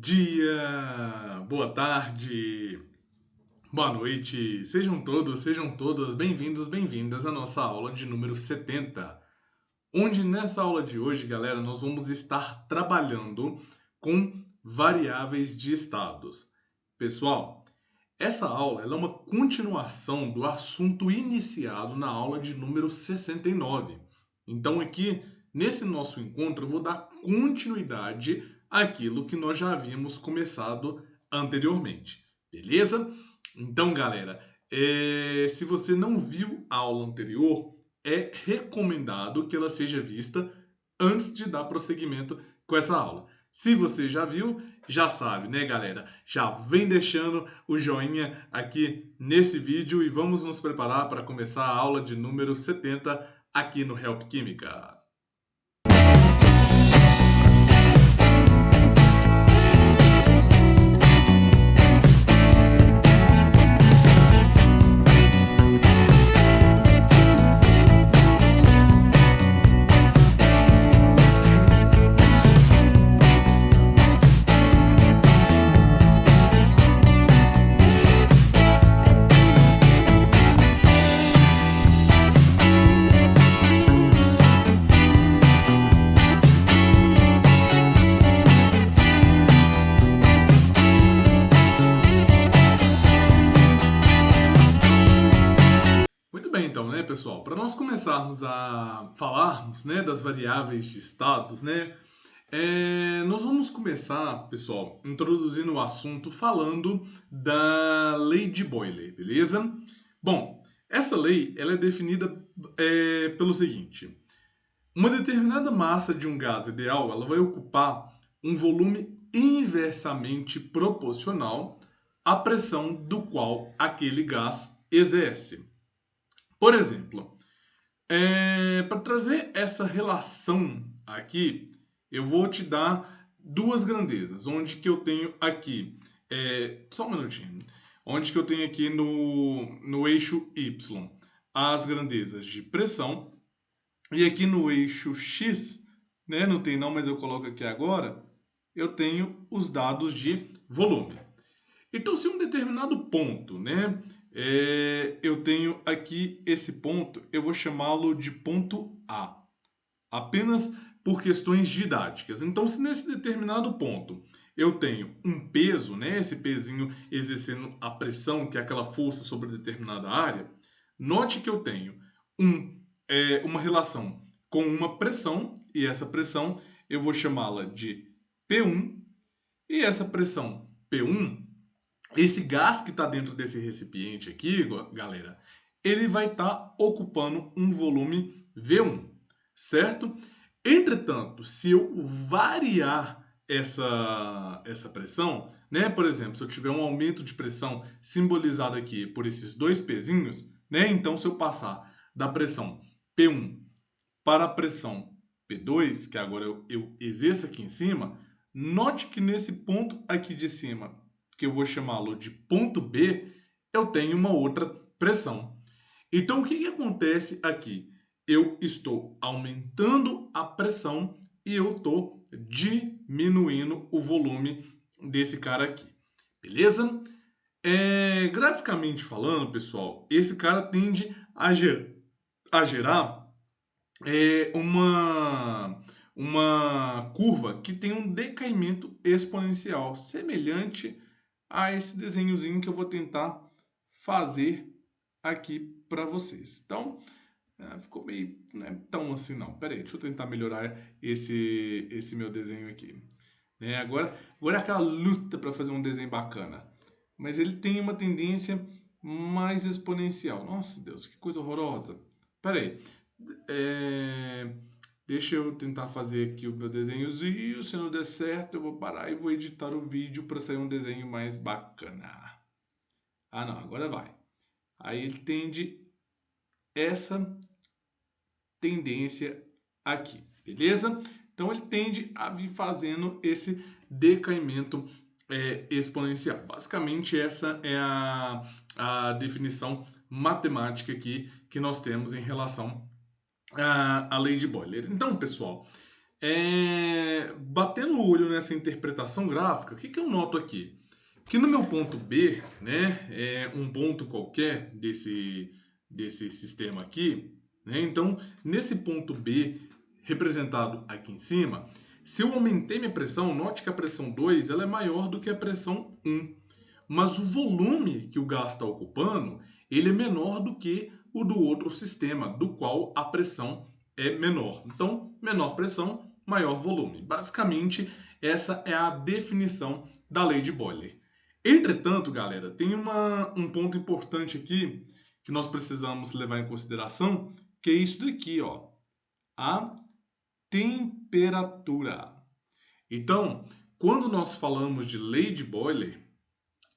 dia, boa tarde, boa noite. Sejam todas bem-vindos, bem-vindas à nossa aula de número 70, onde nessa aula de hoje, galera, nós vamos estar trabalhando com variáveis de estados. Pessoal, essa aula ela é uma continuação do assunto iniciado na aula de número 69. Então aqui, nesse nosso encontro, eu vou dar continuidade àquilo que nós já havíamos começado anteriormente. Beleza? Então, galera, se você não viu a aula anterior, é recomendado que ela seja vista antes de dar prosseguimento com essa aula. Se você já viu, já sabe, né, galera? Já vem deixando o joinha aqui nesse vídeo e vamos nos preparar para começar a aula de número 70 aqui no Help Química. Muito bem, então, né, pessoal? Para nós começarmos a falarmos, né, das variáveis de estados, né, nós vamos começar, pessoal, introduzindo o assunto falando da lei de Boyle, beleza? Bom, essa lei ela é definida pelo seguinte: uma determinada massa de um gás ideal ela vai ocupar um volume inversamente proporcional à pressão do qual aquele gás exerce. Por exemplo, para trazer essa relação aqui, eu vou te dar duas grandezas, onde que eu tenho aqui, só um minutinho, onde que eu tenho aqui no eixo Y as grandezas de pressão, e aqui no eixo X, né, não tem não, mas eu coloco aqui agora, eu tenho os dados de volume. Então, se um determinado ponto, né, eu tenho aqui esse ponto, eu vou chamá-lo de ponto A, apenas por questões didáticas. Então, se nesse determinado ponto eu tenho um peso, né, esse pezinho exercendo a pressão, que é aquela força sobre determinada área, note que eu tenho uma relação com uma pressão, e essa pressão eu vou chamá-la de P1, e essa pressão P1, esse gás que está dentro desse recipiente aqui, galera, ele vai estar ocupando um volume V1, certo? Entretanto, se eu variar essa pressão, né? Por exemplo, se eu tiver um aumento de pressão simbolizado aqui por esses dois pezinhos, né? Então, se eu passar da pressão P1 para a pressão P2, que agora eu exerço aqui em cima, note que nesse ponto aqui de cima, que eu vou chamá-lo de ponto B, eu tenho uma outra pressão. Então, o que acontece aqui? Eu estou aumentando a pressão e eu estou diminuindo o volume desse cara aqui. Beleza? Graficamente falando, pessoal, esse cara tende a gerar uma curva que tem um decaimento exponencial, semelhante a esse desenhozinho que eu vou tentar fazer aqui para vocês. Então, ficou meio, não é tão assim não. Pera aí, deixa eu tentar melhorar esse meu desenho aqui. Agora é aquela luta para fazer um desenho bacana. Mas ele tem uma tendência mais exponencial. Nossa, Deus, que coisa horrorosa. Pera aí. Deixa eu tentar fazer aqui o meu desenhozinho. Se não der certo, eu vou parar e vou editar o vídeo para sair um desenho mais bacana. Ah, não, agora vai. Aí ele tende essa tendência aqui, beleza? Então ele tende a vir fazendo esse decaimento exponencial. Basicamente essa é a definição matemática aqui que nós temos em relação à lei de Boyle. Então, pessoal, batendo o olho nessa interpretação gráfica, o que eu noto aqui? Que no meu ponto B, né, um ponto qualquer desse sistema aqui, né, então nesse ponto B, representado aqui em cima, se eu aumentei minha pressão, note que a pressão 2 ela é maior do que a pressão 1. Mas o volume que o gás está ocupando, ele é menor do que o do outro sistema, do qual a pressão é menor. Então, menor pressão, maior volume. Basicamente, essa é a definição da lei de Boyle. Entretanto, galera, tem um ponto importante aqui que nós precisamos levar em consideração, que é isso daqui, ó, a temperatura. Então, quando nós falamos de lei de Boyle,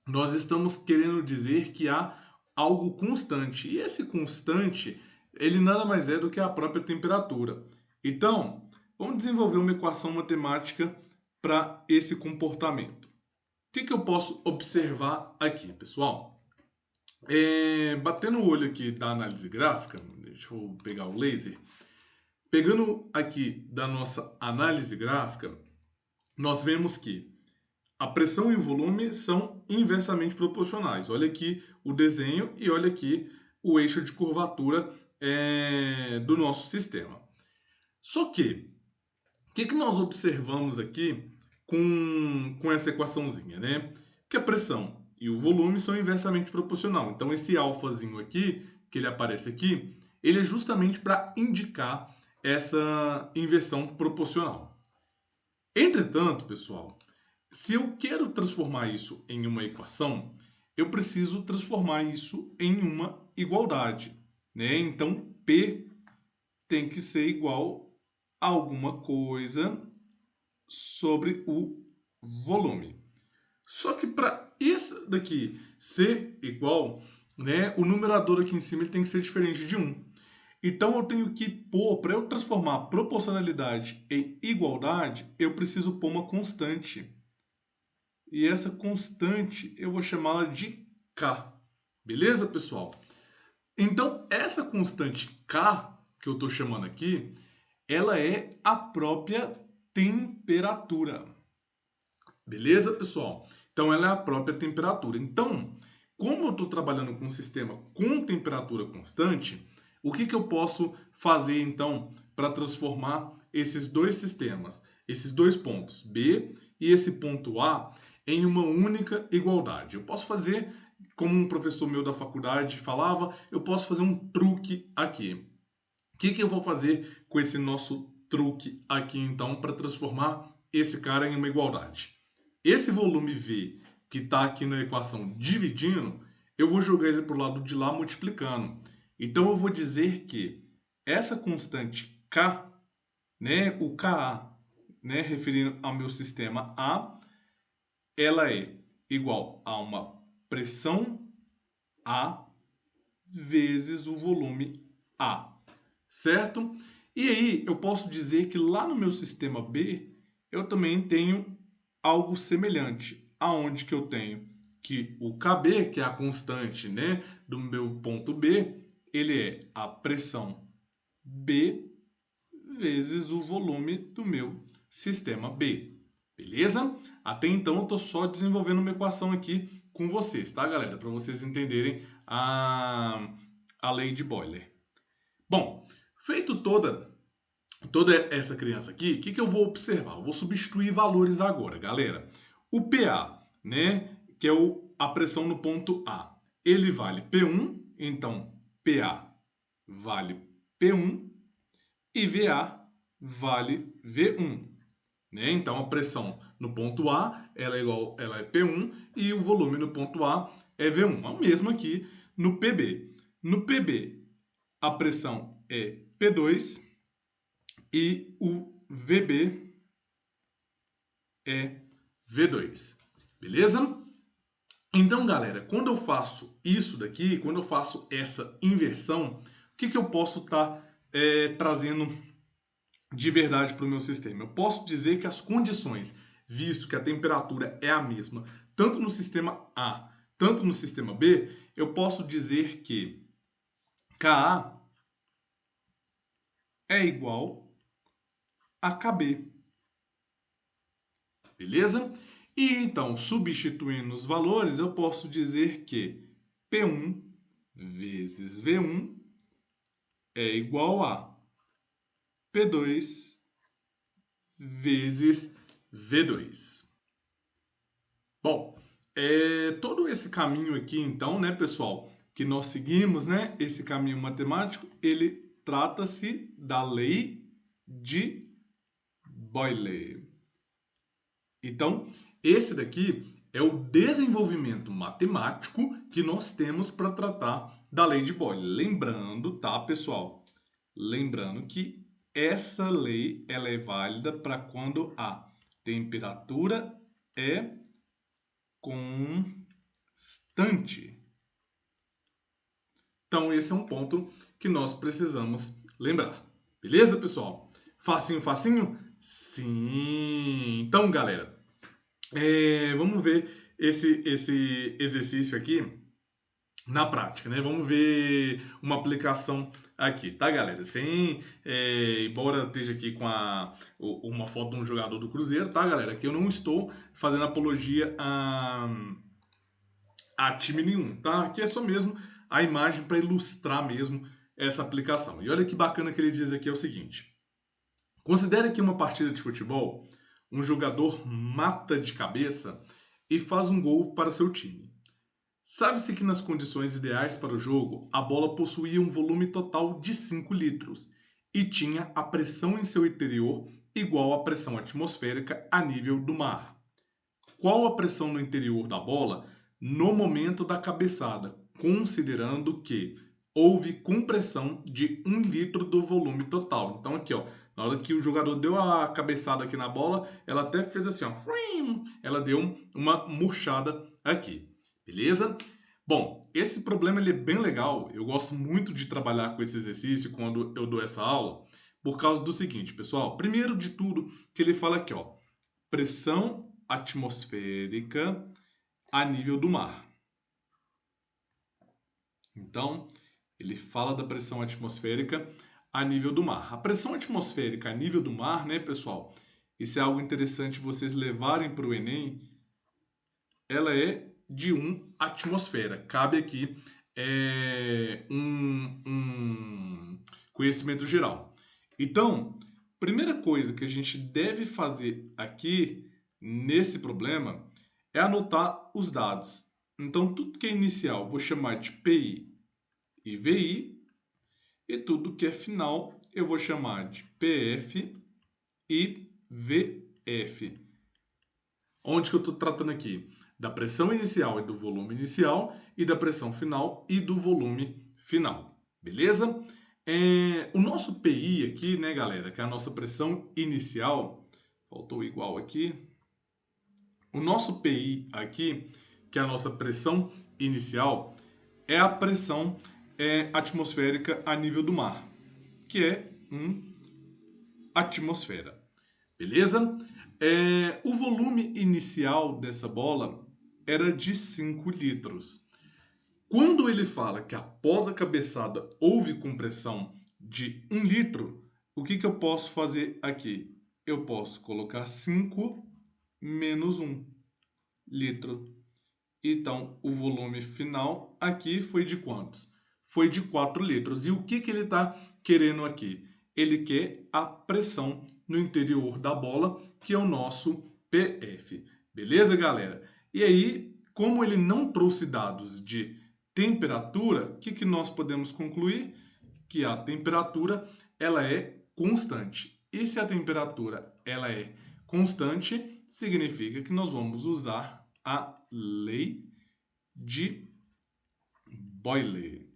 nós estamos querendo dizer que há algo constante. E esse constante, ele nada mais é do que a própria temperatura. Então, vamos desenvolver uma equação matemática para esse comportamento. O que eu posso observar aqui, pessoal? Batendo o olho aqui da análise gráfica, deixa eu pegar o laser. Pegando aqui da nossa análise gráfica, nós vemos que a pressão e o volume são inversamente proporcionais. Olha aqui o desenho e olha aqui o eixo de curvatura do nosso sistema. Só que, o que nós observamos aqui com essa equaçãozinha, né? Que a pressão e o volume são inversamente proporcionais. Então, esse alfazinho aqui, que ele aparece aqui, ele é justamente para indicar essa inversão proporcional. Entretanto, pessoal, se eu quero transformar isso em uma equação, eu preciso transformar isso em uma igualdade, né? Então, P tem que ser igual a alguma coisa sobre o volume. Só que para isso daqui ser igual, né, o numerador aqui em cima ele tem que ser diferente de 1. Então eu tenho que pôr, para eu transformar proporcionalidade em igualdade, eu preciso pôr uma constante. E essa constante eu vou chamá-la de K. Beleza, pessoal? Então, essa constante K, que eu estou chamando aqui, ela é a própria temperatura. Beleza, pessoal? Então, ela é a própria temperatura. Então, como eu estou trabalhando com um sistema com temperatura constante, o que eu posso fazer, então, para transformar esses dois sistemas, esses dois pontos, B e esse ponto A, em uma única igualdade? Eu posso fazer, como um professor meu da faculdade falava, eu posso fazer um truque aqui. O que eu vou fazer com esse nosso truque aqui, então, para transformar esse cara em uma igualdade? Esse volume V que está aqui na equação dividindo, eu vou jogar ele para o lado de lá multiplicando. Então eu vou dizer que essa constante K, né, o Ka, né, referindo ao meu sistema A, ela é igual a uma pressão A vezes o volume A, certo? E aí eu posso dizer que lá no meu sistema B, eu também tenho algo semelhante, aonde que eu tenho que o KB, que é a constante, né, do meu ponto B, ele é a pressão B vezes o volume do meu sistema B. Beleza? Até então eu estou só desenvolvendo uma equação aqui com vocês, tá, galera? Para vocês entenderem a lei de Boyle. Bom, feito toda essa criança aqui, o que eu vou observar? Eu vou substituir valores agora, galera. O PA, né, que é a pressão no ponto A, ele vale P1, então PA vale P1 e VA vale V1. Né? Então a pressão no ponto A ela é P1 e o volume no ponto A é V1. É o mesmo aqui no PB. No PB a pressão é P2 e o VB é V2. Beleza? Então, galera, quando eu faço isso daqui, quando eu faço essa inversão, o que eu posso estar trazendo de verdade para o meu sistema? Eu posso dizer que as condições, visto que a temperatura é a mesma, tanto no sistema A, tanto no sistema B, eu posso dizer que Ka é igual a KB. Beleza? E então, substituindo os valores, eu posso dizer que P1 vezes V1 é igual a P2 vezes V2. Bom, todo esse caminho aqui, então, né, pessoal, que nós seguimos, né, esse caminho matemático, ele trata-se da lei de Boyle. Então, esse daqui é o desenvolvimento matemático que nós temos para tratar da lei de Boyle. Lembrando, tá, pessoal? Lembrando que essa lei ela é válida para quando a temperatura é constante. Então, esse é um ponto que nós precisamos lembrar. Beleza, pessoal? Facinho, facinho? Sim! Então, galera, vamos ver esse exercício aqui na prática, né? Vamos ver uma aplicação aqui, tá, galera? Sem, embora esteja aqui com uma foto de um jogador do Cruzeiro, tá, galera? Aqui eu não estou fazendo apologia a time nenhum, tá? Aqui é só mesmo a imagem para ilustrar mesmo essa aplicação. E olha que bacana que ele diz aqui é o seguinte: considere que uma partida de futebol, um jogador mata de cabeça e faz um gol para seu time. Sabe-se que nas condições ideais para o jogo, a bola possuía um volume total de 5 litros e tinha a pressão em seu interior igual à pressão atmosférica a nível do mar. Qual a pressão no interior da bola no momento da cabeçada, considerando que houve compressão de 1 litro do volume total? Então aqui, ó, na hora que o jogador deu a cabeçada aqui na bola, ela até fez assim, ó, ela deu uma murchada aqui, beleza? Bom, esse problema ele é bem legal, eu gosto muito de trabalhar com esse exercício quando eu dou essa aula, por causa do seguinte, pessoal. Primeiro de tudo, que ele fala aqui, ó, pressão atmosférica a nível do mar. Então, ele fala da pressão atmosférica a nível do mar. A pressão atmosférica a nível do mar, né, pessoal? Isso é algo interessante vocês levarem para o Enem. Ela é de 1 atmosfera. Cabe aqui um conhecimento geral. Então, primeira coisa que a gente deve fazer aqui nesse problema é anotar os dados. Então, tudo que é inicial vou chamar de PI e VI, e tudo que é final eu vou chamar de PF e VF. Onde que eu estou tratando aqui? Da pressão inicial e do volume inicial, e da pressão final e do volume final. Beleza? O nosso PI aqui, né, galera, que é a nossa pressão inicial, faltou igual aqui. O nosso PI aqui, que é a nossa pressão inicial, é a pressão atmosférica a nível do mar, que é 1 atmosfera. Beleza? O volume inicial dessa bola era de 5 litros. Quando ele fala que após a cabeçada houve compressão de 1 litro, o que eu posso fazer aqui? Eu posso colocar 5 menos 1 litro. Então, o volume final aqui foi de quantos? Foi de 4 litros. E o que ele está querendo aqui? Ele quer a pressão no interior da bola, que é o nosso PF. Beleza, galera? E aí, como ele não trouxe dados de temperatura, o que nós podemos concluir? Que a temperatura ela é constante. E se a temperatura ela é constante, significa que nós vamos usar a lei de Boyle.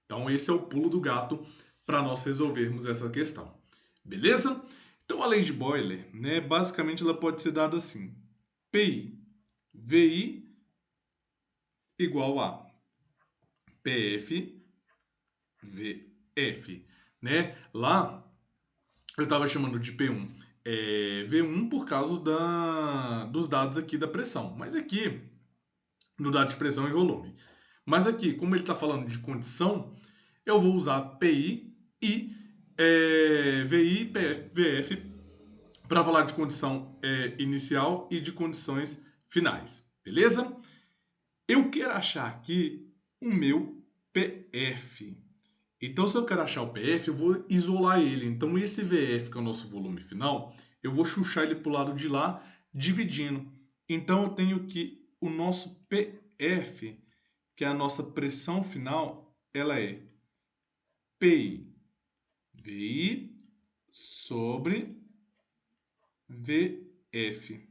Então esse é o pulo do gato para nós resolvermos essa questão. Beleza? Então a lei de Boyle, né, basicamente ela pode ser dada assim: PI, VI igual a PF, VF, né? Lá eu estava chamando de P1 V1 por causa dos dados aqui da pressão, mas aqui no dado de pressão e volume. Mas aqui, como ele está falando de condição, eu vou usar PI e VI, PF, VF, para falar de condição inicial e de condições finais, beleza? Eu quero achar aqui o meu PF. Então, se eu quero achar o PF, eu vou isolar ele. Então, esse VF, que é o nosso volume final, eu vou chuchar ele para o lado de lá, dividindo. Então, eu tenho que o nosso PF, que é a nossa pressão final, ela é PI, VI sobre VF.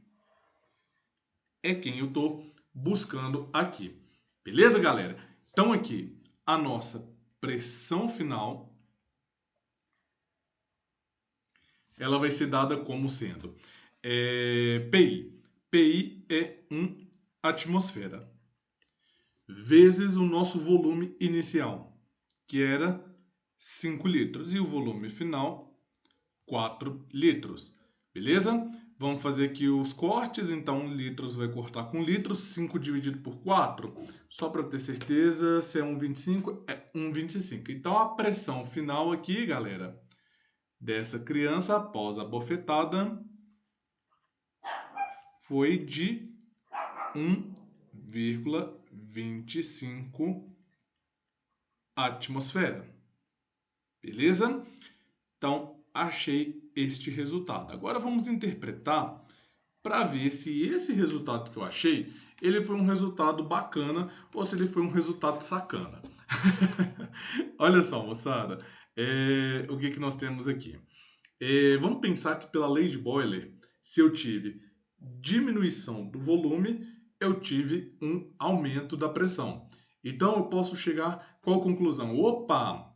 É quem eu estou buscando aqui. Beleza, galera? Então, aqui, a nossa pressão final, ela vai ser dada como sendo PI. PI é 1 atmosfera, vezes o nosso volume inicial, que era 5 litros, e o volume final, 4 litros. Beleza? Vamos fazer aqui os cortes, então litros vai cortar com litros, 5 dividido por 4, só para ter certeza, se é 1,25, é 1,25. Então a pressão final aqui, galera, dessa criança após a bofetada foi de 1,25 atmosfera. Beleza? Então, achei este resultado. Agora vamos interpretar para ver se esse resultado que eu achei, ele foi um resultado bacana ou se ele foi um resultado sacana. Olha só, moçada, o que nós temos aqui? Vamos pensar que pela lei de Boiler, se eu tive diminuição do volume, eu tive um aumento da pressão. Então eu posso chegar qual conclusão? Opa!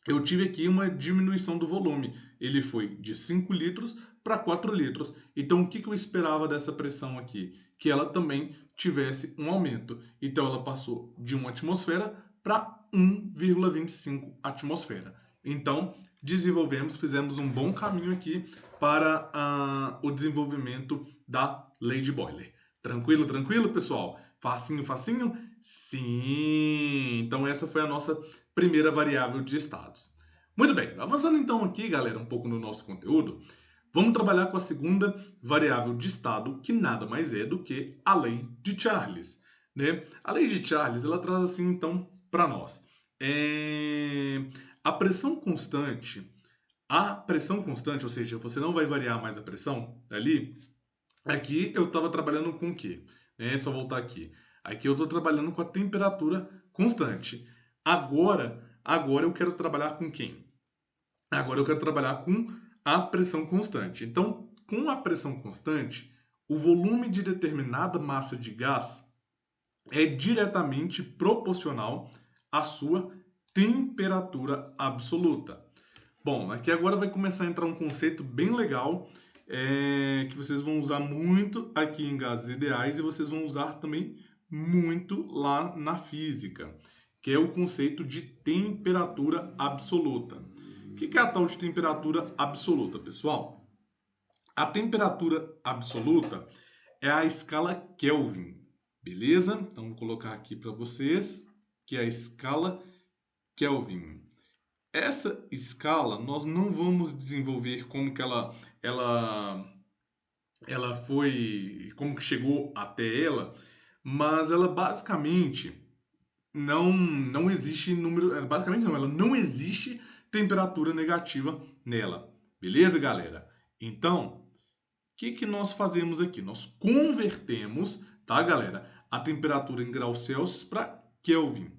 Eu tive aqui uma diminuição do volume. Ele foi de 5 litros para 4 litros. Então o que eu esperava dessa pressão aqui? Que ela também tivesse um aumento. Então ela passou de 1 atmosfera para 1,25 atmosfera. Então fizemos um bom caminho aqui para o desenvolvimento da lei de Boiler. Tranquilo, tranquilo, pessoal? Facinho, facinho? Sim! Então essa foi a nossa primeira variável de estados. Muito bem, avançando então aqui, galera, um pouco no nosso conteúdo, vamos trabalhar com a segunda variável de estado, que nada mais é do que a lei de Charles, né? A lei de Charles, ela traz assim, então, para nós. A pressão constante, ou seja, você não vai variar mais a pressão ali. Aqui eu estava trabalhando com o quê? Só voltar aqui. Aqui eu estou trabalhando com a temperatura constante. Agora eu quero trabalhar com quem? Agora eu quero trabalhar com a pressão constante. Então, com a pressão constante, o volume de determinada massa de gás é diretamente proporcional à sua temperatura absoluta. Bom, aqui agora vai começar a entrar um conceito bem legal que vocês vão usar muito aqui em gases ideais e vocês vão usar também muito lá na física, que é o conceito de temperatura absoluta. O que é a tal de temperatura absoluta, pessoal? A temperatura absoluta é a escala Kelvin, beleza? Então vou colocar aqui para vocês que é a escala Kelvin. Essa escala nós não vamos desenvolver como que ela foi, como que chegou até ela, mas ela basicamente não existe número, basicamente não, ela não existe temperatura negativa nela. Beleza, galera? Então, o que nós fazemos aqui? Nós convertemos, tá, galera, a temperatura em graus Celsius para Kelvin.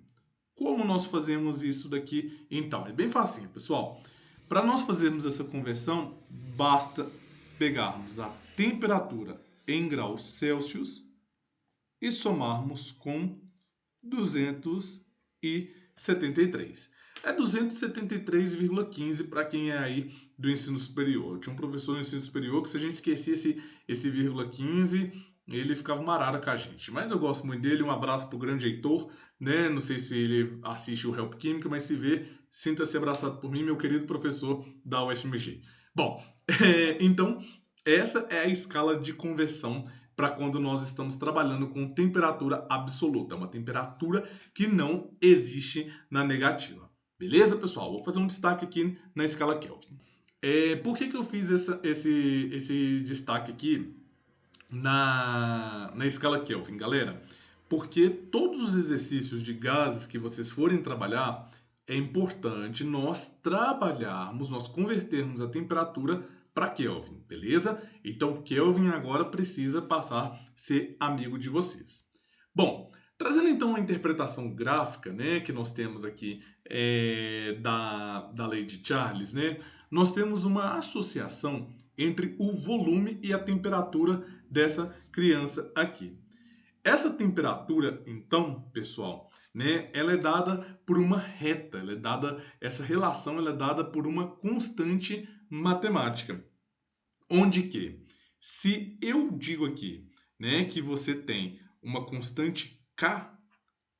Como nós fazemos isso daqui? Então, é bem facinho, pessoal. Para nós fazermos essa conversão, basta pegarmos a temperatura em graus Celsius e somarmos com 273. É 273,15 para quem é aí do ensino superior. Eu tinha um professor no ensino superior que se a gente esquecesse esse vírgula 15, ele ficava marada com a gente. Mas eu gosto muito dele, um abraço pro grande Heitor, né? Não sei se ele assiste o Help Química, mas se vê, sinta-se abraçado por mim, meu querido professor da UFMG. Bom, então essa é a escala de conversão para quando nós estamos trabalhando com temperatura absoluta, uma temperatura que não existe na negativa. Beleza, pessoal? Vou fazer um destaque aqui na escala Kelvin. Por que eu fiz esse destaque aqui na escala Kelvin, galera? Porque todos os exercícios de gases que vocês forem trabalhar, é importante nós trabalharmos, nós convertermos a temperatura para Kelvin, beleza? Então, Kelvin agora precisa passar a ser amigo de vocês. Bom, trazendo então a interpretação gráfica, né, que nós temos aqui da lei de Charles, né, nós temos uma associação entre o volume e a temperatura dessa criança aqui. Essa temperatura, então, pessoal, né, ela é dada por uma reta, essa relação ela é dada por uma constante matemática, onde que, se eu digo aqui, né, que você tem uma constante K,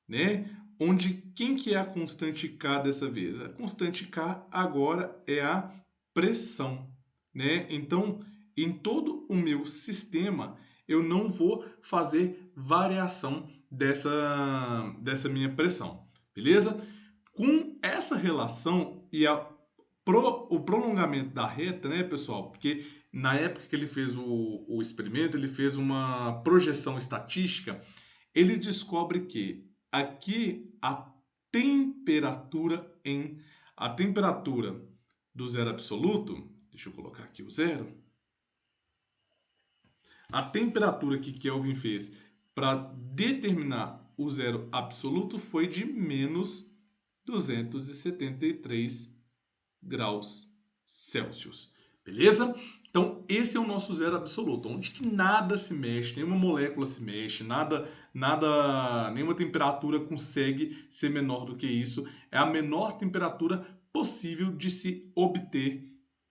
né, onde quem que é a constante K dessa vez? A constante K agora é a pressão, né? Então, em todo o meu sistema, eu não vou fazer variação dessa minha pressão, beleza? Com essa relação e o prolongamento da reta, né, pessoal? Porque na época que ele fez o experimento, ele fez uma projeção estatística, ele descobre que aqui a temperatura do zero absoluto, deixa eu colocar aqui o zero, a temperatura que Kelvin fez para determinar o zero absoluto foi de menos 273 graus Celsius. Beleza? Então, esse é o nosso zero absoluto, onde que nada se mexe, nenhuma molécula se mexe, nenhuma temperatura consegue ser menor do que isso. É a menor temperatura possível de se obter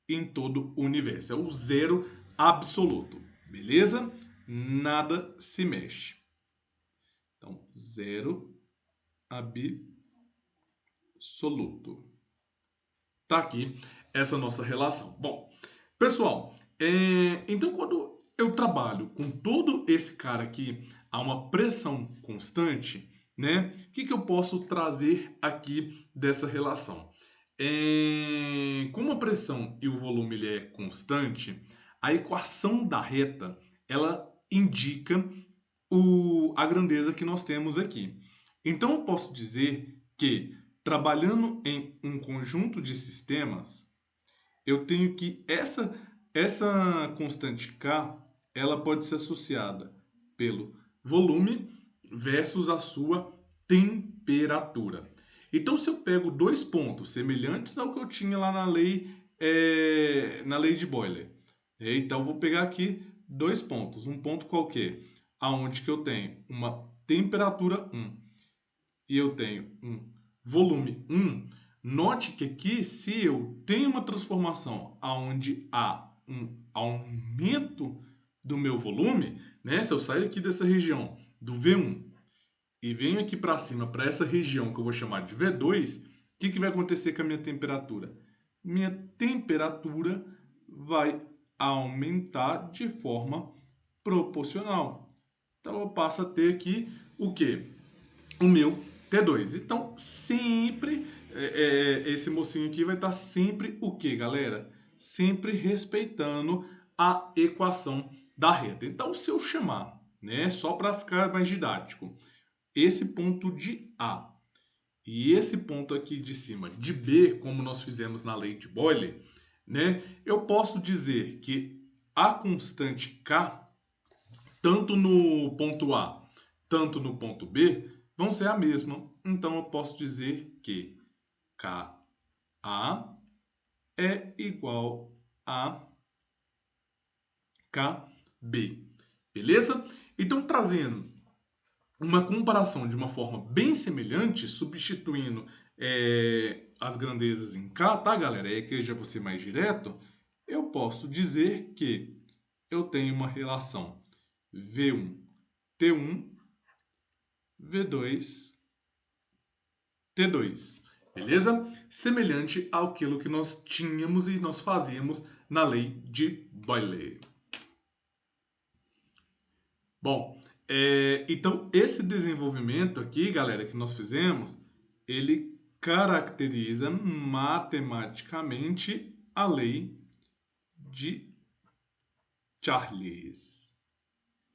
em todo o universo. É o zero absoluto. Beleza? Nada se mexe. Então, zero absoluto. Tá aqui essa nossa relação. Bom, pessoal, então quando eu trabalho com todo esse cara aqui a uma pressão constante, né? O que eu posso trazer aqui dessa relação? Como a pressão e o volume ele é constante, a equação da reta ela indica a grandeza que nós temos aqui. Então eu posso dizer que trabalhando em um conjunto de sistemas, eu tenho que essa constante K, ela pode ser associada pelo volume versus a sua temperatura. Então, se eu pego dois pontos semelhantes ao que eu tinha lá na lei de Boyle, então eu vou pegar aqui dois pontos, um ponto qualquer, aonde que eu tenho uma temperatura 1 e eu tenho um volume 1, note que aqui, se eu tenho uma transformação onde há um aumento do meu volume, né? Se eu sair aqui dessa região do V1 e venho aqui para cima, para essa região que eu vou chamar de V2, o que vai acontecer com a minha temperatura? Minha temperatura vai aumentar de forma proporcional. Então eu passo a ter aqui o que? O meu T2. Então, sempre esse mocinho aqui vai estar sempre o que, galera? Sempre respeitando a equação da reta. Então, se eu chamar, né, só para ficar mais didático, esse ponto de A e esse ponto aqui de cima de B, como nós fizemos na lei de Boyle, né, eu posso dizer que a constante K, tanto no ponto A, tanto no ponto B, vão ser a mesma. Então eu posso dizer que KA é igual a KB. Beleza? Então, trazendo uma comparação de uma forma bem semelhante, substituindo as grandezas em K, tá, galera? É que eu já vou ser mais direto. Eu posso dizer que eu tenho uma relação V1, T1, V2, T2, beleza? Semelhante àquilo que nós tínhamos e nós fazíamos na lei de Boyle. Bom, então esse desenvolvimento aqui, galera, que nós fizemos, ele caracteriza matematicamente a lei de Charles.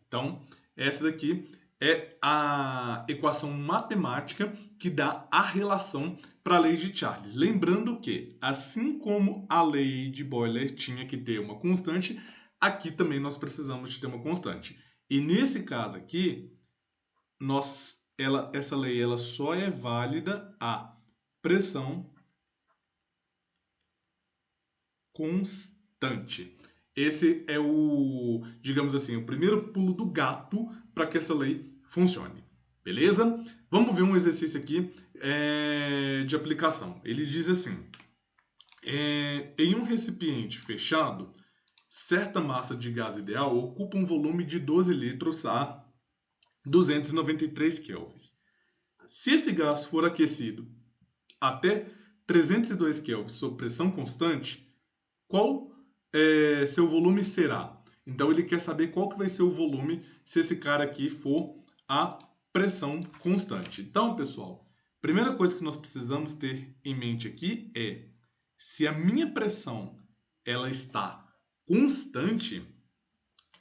Então, essa daqui é a equação matemática que dá a relação para a lei de Charles. Lembrando que, assim como a lei de Euler tinha que ter uma constante, aqui também nós precisamos de ter uma constante. E nesse caso aqui, essa lei ela só é válida a pressão constante. Esse é o, digamos assim, o primeiro pulo do gato para que essa lei funcione. Beleza? Vamos ver um exercício aqui de aplicação. Ele diz assim: em um recipiente fechado, certa massa de gás ideal ocupa um volume de 12 litros a 293 kelvins. Se esse gás for aquecido até 302 kelvins sob pressão constante, qual seu volume será? Então ele quer saber qual que vai ser o volume se esse cara aqui for a pressão constante. Então, pessoal, primeira coisa que nós precisamos ter em mente aqui é se a minha pressão ela está constante,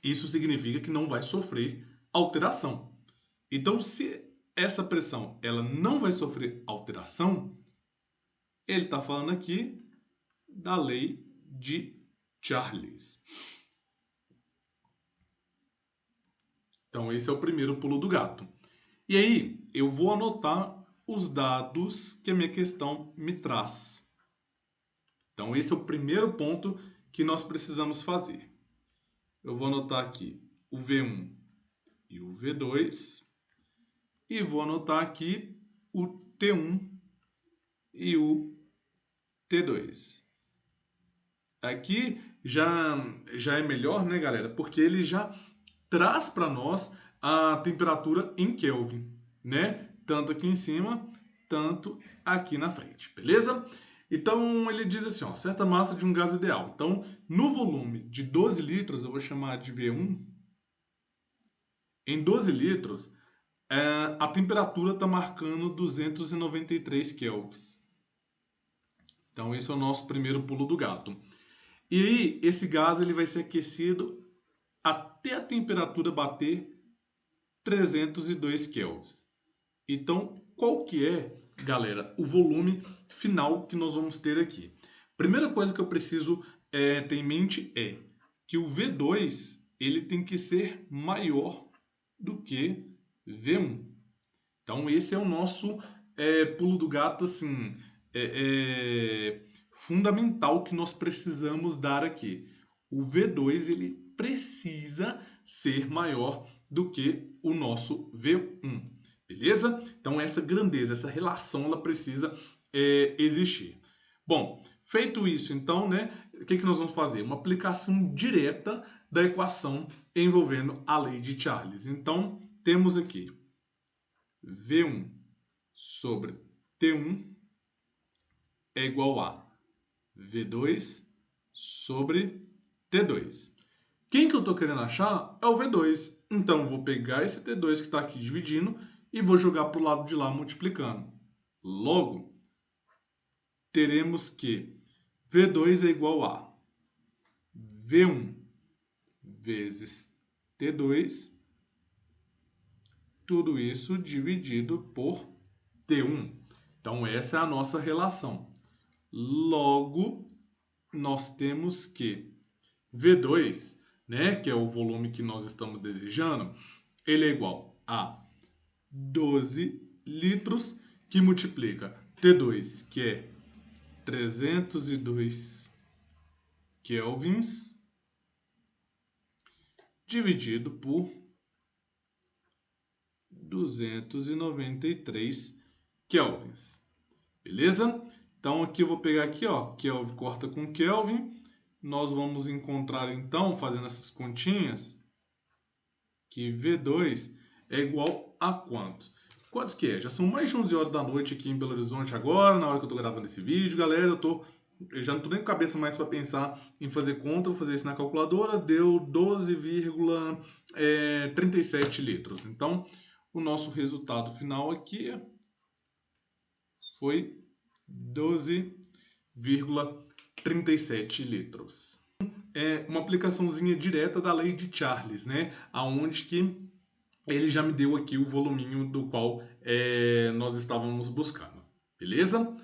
isso significa que não vai sofrer alteração. Então, se essa pressão ela não vai sofrer alteração, ele está falando aqui da lei de Charles. Então, esse é o primeiro pulo do gato. E aí, eu vou anotar os dados que a minha questão me traz. Então, esse é o primeiro ponto que nós precisamos fazer. Eu vou anotar aqui o V1 e o V2. E vou anotar aqui o T1 e o T2. Aqui já é melhor, né, galera? Porque ele já traz para nós a temperatura em Kelvin, né? Tanto aqui em cima, tanto aqui na frente, beleza? Então ele diz assim, ó, certa massa de um gás ideal. Então, no volume de 12 litros, eu vou chamar de V1. Em 12 litros, a temperatura está marcando 293 kelvins. Então, esse é o nosso primeiro pulo do gato. E aí, esse gás ele vai ser aquecido até a temperatura bater 302 kelvins. Então, qual que é, galera, o volume final que nós vamos ter aqui? Primeira coisa que eu preciso ter em mente é que o V2 ele tem que ser maior do que V1. Então, esse é o nosso pulo do gato, assim, fundamental que nós precisamos dar aqui. O V2 ele precisa ser maior do que o nosso V1, beleza? Então, essa grandeza, essa relação, ela precisa existir. Bom, feito isso, então, né, o que nós vamos fazer? Uma aplicação direta da equação envolvendo a lei de Charles. Então, temos aqui V1 sobre T1 é igual a V2 sobre T2. Quem que eu estou querendo achar é o V2. Então, vou pegar esse T2 que está aqui dividindo e vou jogar para o lado de lá multiplicando. Logo, teremos que V2 é igual a V1 vezes T2, tudo isso dividido por T1. Então, essa é a nossa relação. Logo, nós temos que V2, né, que é o volume que nós estamos desejando, ele é igual a 12 litros, que multiplica T2, que é 302 kelvins, dividido por 293 kelvins. Beleza? Então aqui eu vou pegar aqui, ó, Kelvin corta com Kelvin. Nós vamos encontrar então, fazendo essas continhas, que V2 é igual a quantos? Quantos que é? Já são mais de 11 horas da noite aqui em Belo Horizonte agora, na hora que eu tô gravando esse vídeo, galera. Eu já não tô nem com a cabeça mais para pensar em fazer conta, vou fazer isso na calculadora. Deu 12,37 litros. Então, o nosso resultado final aqui foi 12,37 litros. É uma aplicaçãozinha direta da lei de Charles, né? Aonde que ele já me deu aqui o voluminho do qual nós estávamos buscando, beleza?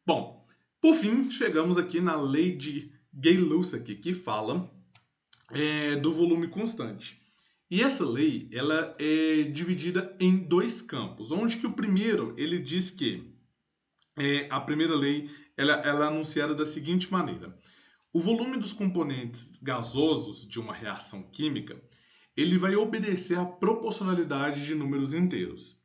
Bom, por fim, chegamos aqui na lei de Gay-Lussac, que fala do volume constante. E essa lei, ela é dividida em dois campos, onde que o primeiro, ele diz que a primeira lei, ela é anunciada da seguinte maneira: o volume dos componentes gasosos de uma reação química, ele vai obedecer à proporcionalidade de números inteiros.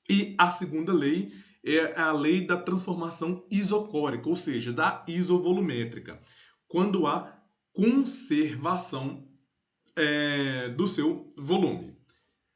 E a segunda lei é a lei da transformação isocórica, ou seja, da isovolumétrica, quando há conservação do seu volume.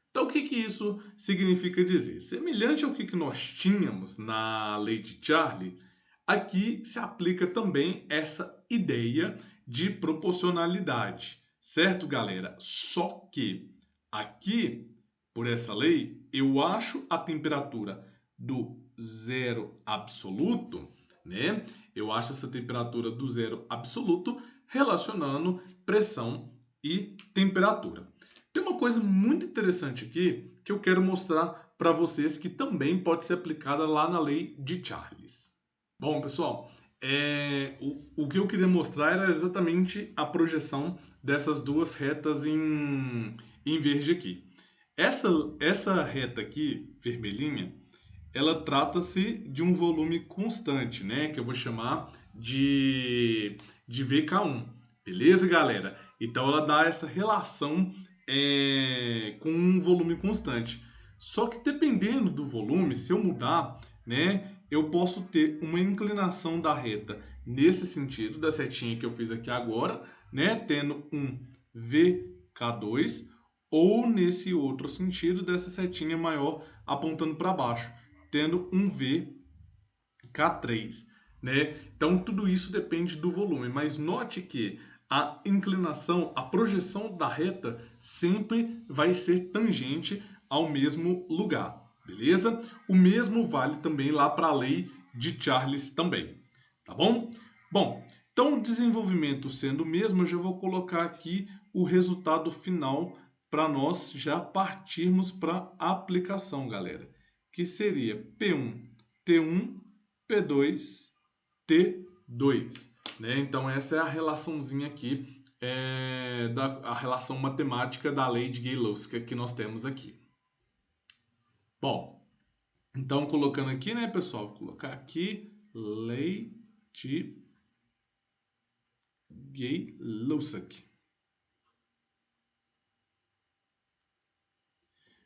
Então, o que isso significa dizer? Semelhante ao que nós tínhamos na lei de Charlie, aqui se aplica também essa ideia de proporcionalidade, certo, galera? Só que aqui, por essa lei, eu acho a temperatura do zero absoluto, né? Eu acho essa temperatura do zero absoluto relacionando pressão e temperatura. Tem uma coisa muito interessante aqui que eu quero mostrar para vocês que também pode ser aplicada lá na lei de Charles. Bom, pessoal, o que eu queria mostrar era exatamente a projeção dessas duas retas em verde aqui. Essa reta aqui, vermelhinha, ela trata-se de um volume constante, né? Que eu vou chamar de VK1. Beleza, galera? Então ela dá essa relação com um volume constante. Só que dependendo do volume, se eu mudar, né, eu posso ter uma inclinação da reta nesse sentido, da setinha que eu fiz aqui agora, né, tendo um VK2, ou nesse outro sentido, dessa setinha maior apontando para baixo, tendo um VK3, né? Então tudo isso depende do volume, mas note que a inclinação, a projeção da reta sempre vai ser tangente ao mesmo lugar, beleza? O mesmo vale também lá para a lei de Charles também, tá bom? Bom, então o desenvolvimento sendo o mesmo, eu já vou colocar aqui o resultado final para nós já partirmos para a aplicação, galera, que seria P1, T1, P2, T2. Né? Então essa é a relaçãozinha aqui, a relação matemática da lei de Gay-Lussac que nós temos aqui. Bom, então colocando aqui, né, pessoal, vou colocar aqui lei de Gay-Lussac.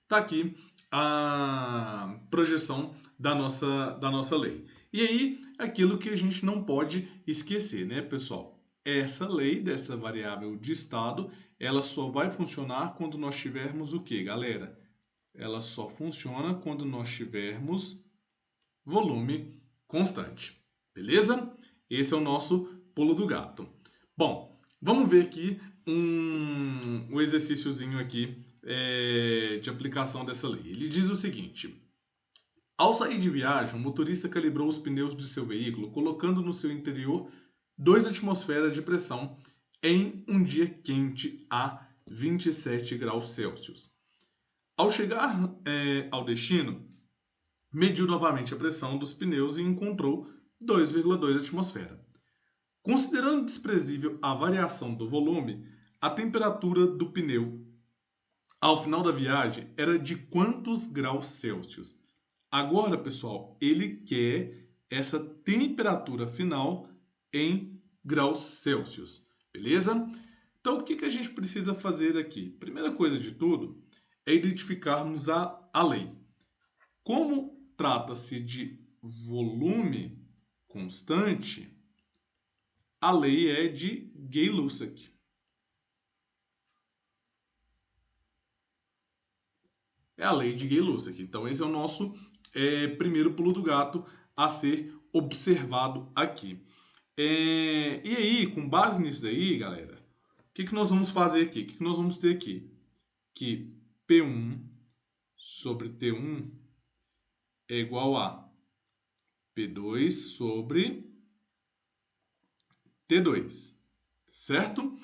Tá aqui a projeção da nossa lei. E aí, aquilo que a gente não pode esquecer, né, pessoal? Essa lei dessa variável de estado, ela só vai funcionar quando nós tivermos o quê, galera? Ela só funciona quando nós tivermos volume constante. Beleza? Esse é o nosso pulo do gato. Bom, vamos ver aqui um exercíciozinho aqui de aplicação dessa lei. Ele diz o seguinte: ao sair de viagem, o motorista calibrou os pneus de seu veículo, colocando no seu interior 2 atmosferas de pressão em um dia quente a 27 graus Celsius. Ao chegar ao destino, mediu novamente a pressão dos pneus e encontrou 2,2 atmosfera. Considerando desprezível a variação do volume, a temperatura do pneu ao final da viagem era de quantos graus Celsius? Agora, pessoal, ele quer essa temperatura final em graus Celsius, beleza? Então, o que a gente precisa fazer aqui? Primeira coisa de tudo é identificarmos a lei. Como trata-se de volume constante, a lei é de Gay-Lussac. É a lei de Gay-Lussac. Então, esse é o nosso primeiro pulo do gato a ser observado aqui. E aí, com base nisso aí, galera, o que nós vamos fazer aqui? O que nós vamos ter aqui? Que P1 sobre T1 é igual a P2 sobre T2, certo?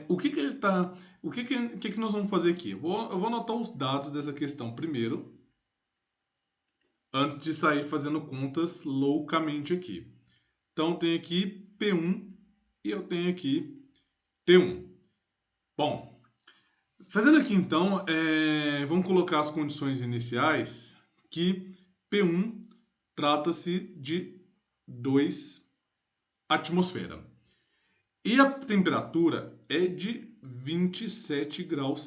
O que nós vamos fazer aqui? Eu vou anotar os dados dessa questão primeiro, antes de sair fazendo contas loucamente aqui. Então, tem aqui P1 e eu tenho aqui T1. Bom, fazendo aqui então, vamos colocar as condições iniciais, que P1 trata-se de 2 atmosfera. E a temperatura é de 27 graus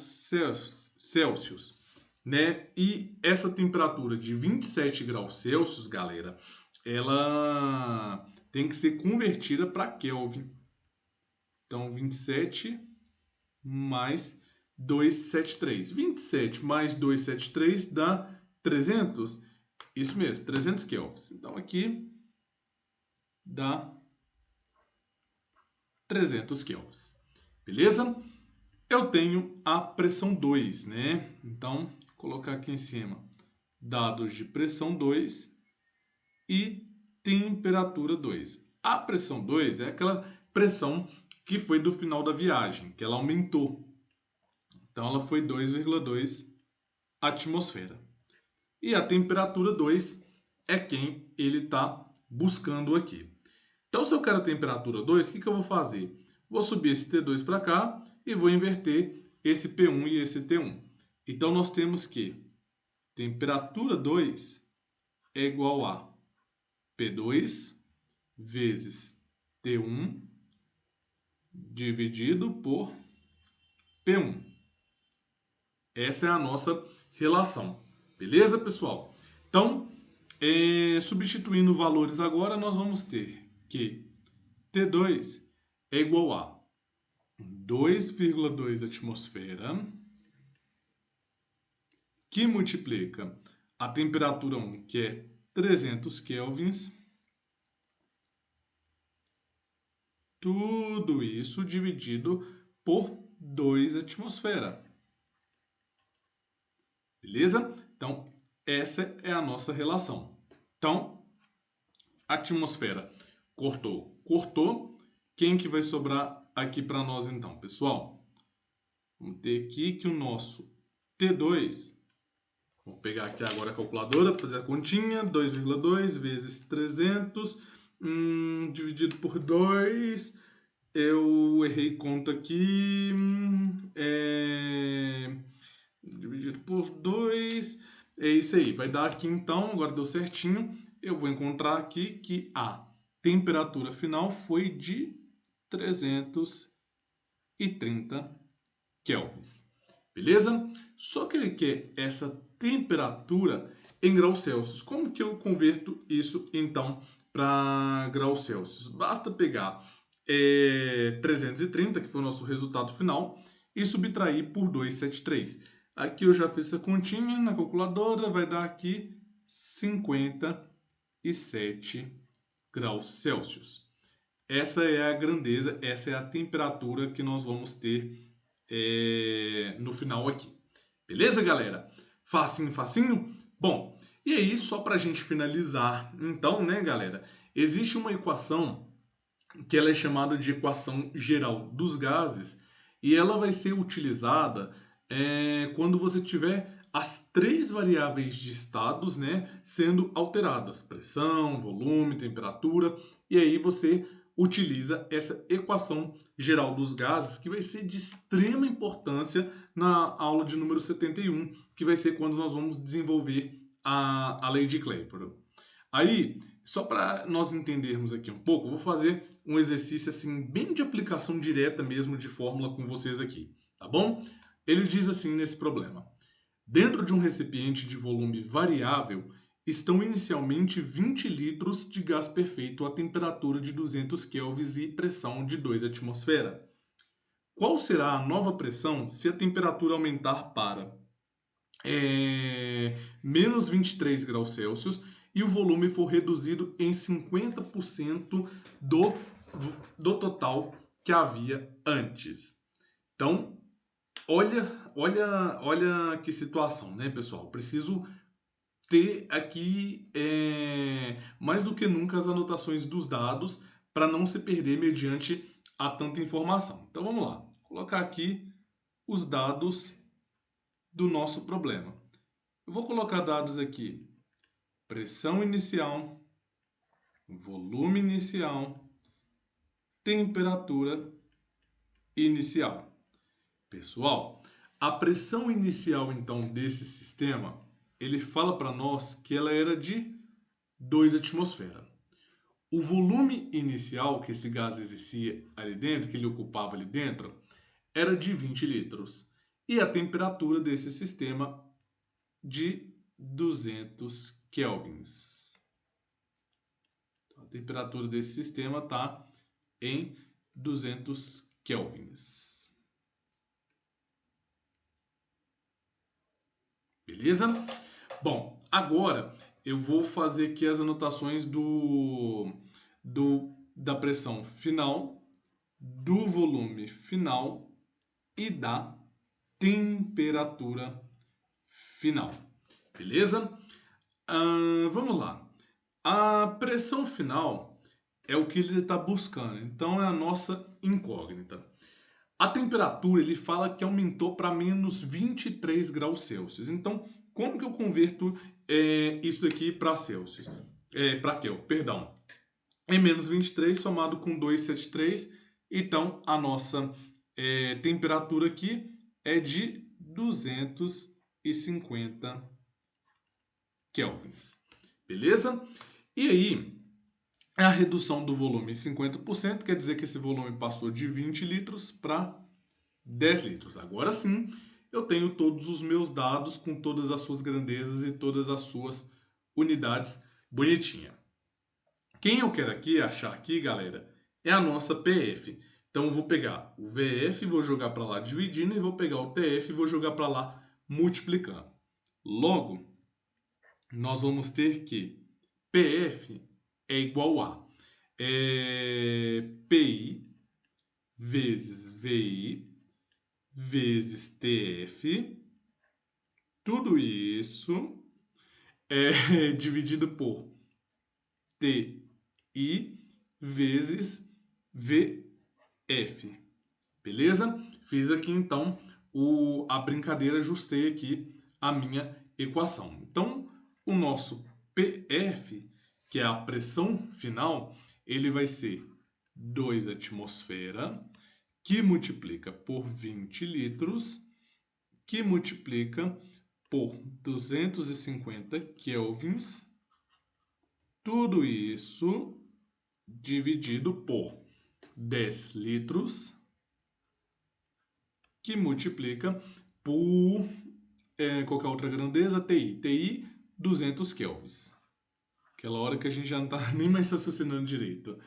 Celsius, né? E essa temperatura de 27 graus Celsius, galera, ela tem que ser convertida para Kelvin. Então, 27 mais 273. 27 mais 273 dá 300. Isso mesmo, 300 kelvins. Então, aqui dá 300 kelvins. Beleza? Eu tenho a pressão 2, né? Então, vou colocar aqui em cima dados de pressão 2 e temperatura 2. A pressão 2 é aquela pressão que foi do final da viagem, que ela aumentou. Então, ela foi 2,2 atmosfera. E a temperatura 2 é quem ele está buscando aqui. Então, se eu quero a temperatura 2, o que eu vou fazer? Vou subir esse T2 para cá e vou inverter esse P1 e esse T1. Então, nós temos que temperatura 2 é igual a P2 vezes T1 dividido por P1. Essa é a nossa relação. Beleza, pessoal? Então, substituindo valores agora, nós vamos ter que T2 é igual a 2,2 atmosfera, que multiplica a temperatura 1, que é 300 kelvins, tudo isso dividido por 2 atmosfera. Beleza? Então, essa é a nossa relação. Então, atmosfera cortou. Quem que vai sobrar aqui para nós então, pessoal? Vamos ter aqui que o nosso T2, vou pegar aqui agora a calculadora para fazer a continha, 2,2 vezes 300, dividido por 2, eu errei conta aqui, dividido por 2, é isso aí, vai dar aqui então, agora deu certinho, eu vou encontrar aqui que a temperatura final foi de 330 kelvins, beleza? Só que ele quer essa temperatura em graus Celsius. Como que eu converto isso então para graus Celsius? Basta pegar 330, que foi o nosso resultado final, e subtrair por 273. Aqui eu já fiz essa continha na calculadora, vai dar aqui 57 graus Celsius. Essa é a grandeza, essa é a temperatura que nós vamos ter no final aqui. Beleza, galera? Facinho, facinho? Bom, e aí, só para a gente finalizar, então, né, galera? Existe uma equação que ela é chamada de equação geral dos gases e ela vai ser utilizada quando você tiver as 3 variáveis de estados, né, sendo alteradas: pressão, volume, temperatura, e aí você utiliza essa equação geral dos gases, que vai ser de extrema importância na aula de número 71, que vai ser quando nós vamos desenvolver a lei de Clapeyron. Aí, só para nós entendermos aqui um pouco, eu vou fazer um exercício assim bem de aplicação direta mesmo de fórmula com vocês aqui, tá bom? Ele diz assim nesse problema: dentro de um recipiente de volume variável estão inicialmente 20 litros de gás perfeito a temperatura de 200 kelvins e pressão de 2 atmosfera. Qual será a nova pressão se a temperatura aumentar para menos 23 graus Celsius e o volume for reduzido em 50% do total que havia antes? Então, olha que situação, né, pessoal? Preciso ter aqui mais do que nunca as anotações dos dados para não se perder mediante a tanta informação. Então vamos lá, vou colocar aqui os dados do nosso problema. Eu vou colocar dados aqui: pressão inicial, volume inicial, temperatura inicial. Pessoal, a pressão inicial então desse sistema, ele fala para nós que ela era de 2 atmosferas. O volume inicial que esse gás existia ali dentro, que ele ocupava ali dentro, era de 20 litros. E a temperatura desse sistema de 200 kelvins. Então, a temperatura desse sistema está em 200 kelvins. Beleza? Bom, agora eu vou fazer aqui as anotações da pressão final, do volume final e da temperatura final. Beleza? Vamos lá. A pressão final é o que ele está buscando, então é a nossa incógnita. A temperatura, ele fala que aumentou para menos 23 graus Celsius. Então, como que eu converto isso daqui para Celsius? Para Kelvin, perdão. É menos 23 somado com 273. Então, a nossa temperatura aqui é de 250 kelvins. Beleza? E aí, a redução do volume em 50% quer dizer que esse volume passou de 20 litros para 10 litros. Agora sim, eu tenho todos os meus dados com todas as suas grandezas e todas as suas unidades bonitinha. Quem eu quero aqui achar aqui, galera, é a nossa PF. Então eu vou pegar o VF, vou jogar para lá dividindo e vou pegar o TF e vou jogar para lá multiplicando. Logo, nós vamos ter que PF é igual a PI vezes VI vezes TF, tudo isso é dividido por TI vezes VF. Beleza? Fiz aqui então a brincadeira, ajustei aqui a minha equação. Então, o nosso PF, que é a pressão final, ele vai ser 2 atmosferas, que multiplica por 20 litros, que multiplica por 250 kelvins, tudo isso dividido por 10 litros, que multiplica por qualquer outra grandeza, TI, 200 kelvins. Aquela hora que a gente já não está nem mais raciocinando direito.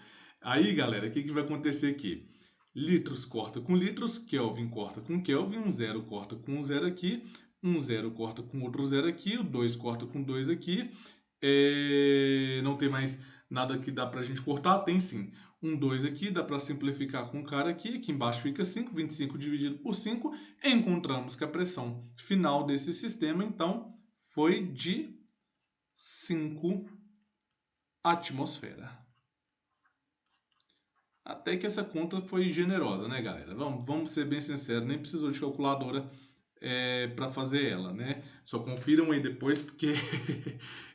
Aí, galera, o que vai acontecer aqui? Litros corta com litros, Kelvin corta com Kelvin, um zero corta com um zero aqui, um zero corta com outro zero aqui, o 2 corta com 2 aqui. Não tem mais nada que dá pra gente cortar? Tem sim. Um 2 aqui, dá para simplificar com o cara aqui. Aqui embaixo fica 5, 25 dividido por 5. Encontramos que a pressão final desse sistema, então, foi de 5 atmosferas. Até que essa conta foi generosa, né, galera? Vamos ser bem sinceros, nem precisou de calculadora para fazer ela, né? Só confiram aí depois, porque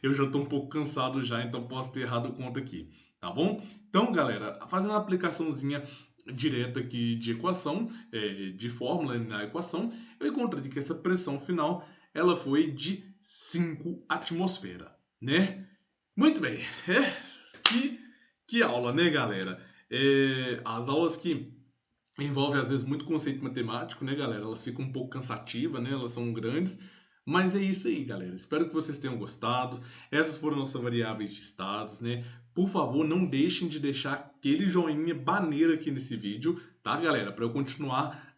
eu já estou um pouco cansado já, então posso ter errado a conta aqui, tá bom? Então, galera, fazendo uma aplicaçãozinha direta aqui de equação, de fórmula na equação, eu encontrei que essa pressão final, ela foi de 5 atmosferas, né? Muito bem, que aula, né, galera? As aulas que envolvem, às vezes, muito conceito matemático, né, galera? Elas ficam um pouco cansativas, né? Elas são grandes. Mas é isso aí, galera. Espero que vocês tenham gostado. Essas foram nossas variáveis de estados, né? Por favor, não deixem de deixar aquele joinha baneiro aqui nesse vídeo, tá, galera? Para eu continuar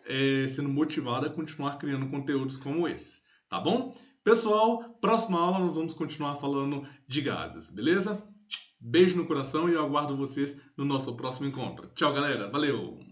sendo motivado a continuar criando conteúdos como esse, tá bom? Pessoal, próxima aula nós vamos continuar falando de gases, beleza? Beijo no coração e eu aguardo vocês no nosso próximo encontro. Tchau, galera. Valeu!